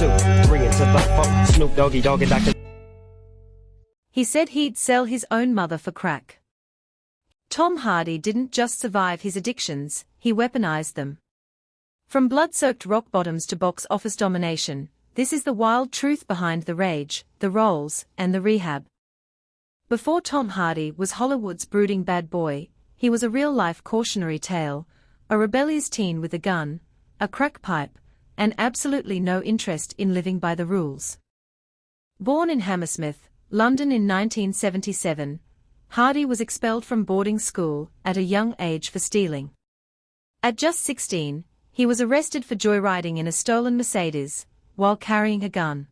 2, 3 into the 4. Snoop Doggy Dogg and Dr. He said he'd sell his own mother for crack. Tom Hardy didn't just survive his addictions, he weaponized them. From blood-soaked rock bottoms to box office domination, this is the wild truth behind the rage, the roles, and the rehab. Before Tom Hardy was Hollywood's brooding bad boy, he was a real-life cautionary tale, a rebellious teen with a gun, a crack pipe, and absolutely no interest in living by the rules. Born in Hammersmith, London in 1977, Hardy was expelled from boarding school at a young age for stealing. At just 16, he was arrested for joyriding in a stolen Mercedes, while carrying a gun.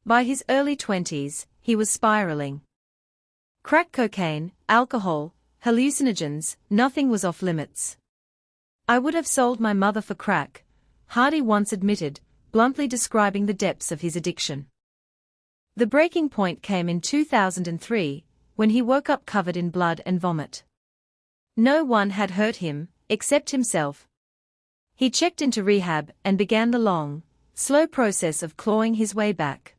By his early 20s, he was spiraling. Crack cocaine, alcohol, hallucinogens, nothing was off limits. "I would have sold my mother for crack," Hardy once admitted, bluntly describing the depths of his addiction. The breaking point came in 2003, when he woke up covered in blood and vomit. No one had hurt him, except himself. He checked into rehab and began the long, slow process of clawing his way back.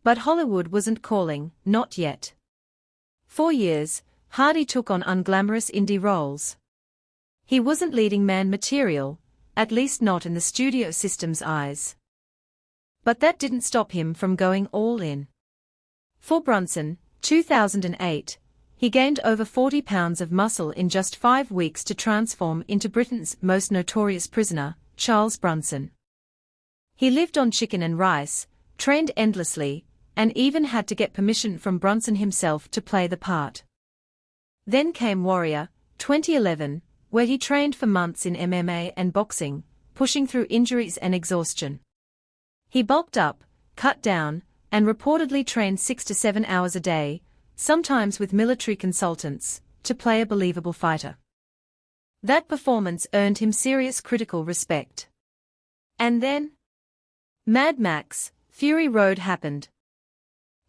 But Hollywood wasn't calling, not yet. For years, Hardy took on unglamorous indie roles. He wasn't leading man material, at least not in the studio system's eyes. But that didn't stop him from going all in. For Brunson, 2008, he gained over 40 pounds of muscle in just 5 weeks to transform into Britain's most notorious prisoner, Charles Bronson. He lived on chicken and rice, trained endlessly, and even had to get permission from Bronson himself to play the part. Then came Warrior, 2011, where he trained for months in MMA and boxing, pushing through injuries and exhaustion. He bulked up, cut down, and reportedly trained 6 to 7 hours a day, sometimes with military consultants, to play a believable fighter. That performance earned him serious critical respect. And then, Mad Max, Fury Road happened.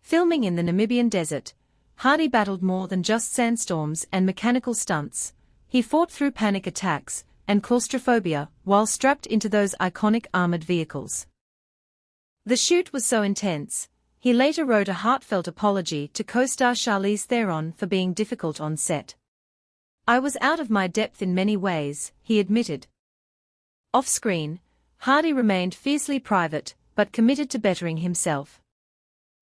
Filming in the Namibian desert, Hardy battled more than just sandstorms and mechanical stunts. He fought through panic attacks and claustrophobia while strapped into those iconic armored vehicles. The shoot was so intense, he later wrote a heartfelt apology to co-star Charlize Theron for being difficult on set. "I was out of my depth in many ways," he admitted. Off-screen, Hardy remained fiercely private, but committed to bettering himself.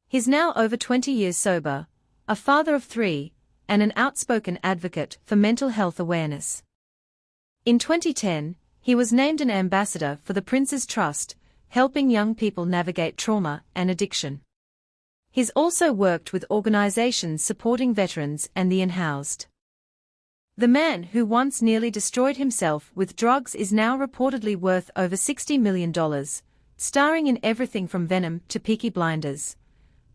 He's now over 20 years sober, a father of 3, and an outspoken advocate for mental health awareness. In 2010, he was named an ambassador for the Prince's Trust, helping young people navigate trauma and addiction. He's also worked with organizations supporting veterans and the unhoused. The man who once nearly destroyed himself with drugs is now reportedly worth over $60 million, starring in everything from Venom to Peaky Blinders,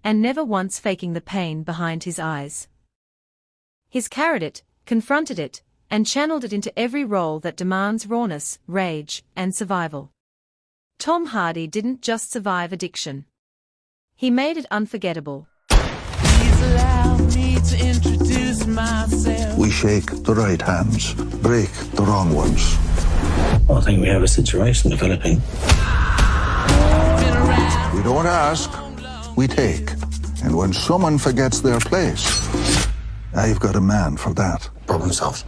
and never once faking the pain behind his eyes. He's carried it, confronted it, and channeled it into every role that demands rawness, rage, and survival. Tom Hardy didn't just survive addiction. He made it unforgettable. Please allow me to introduce myself. We shake the right hands, break the wrong ones. Well, I think we have a situation developing. We don't ask, we take. And when someone forgets their place, I've got a man for that. Problem solved.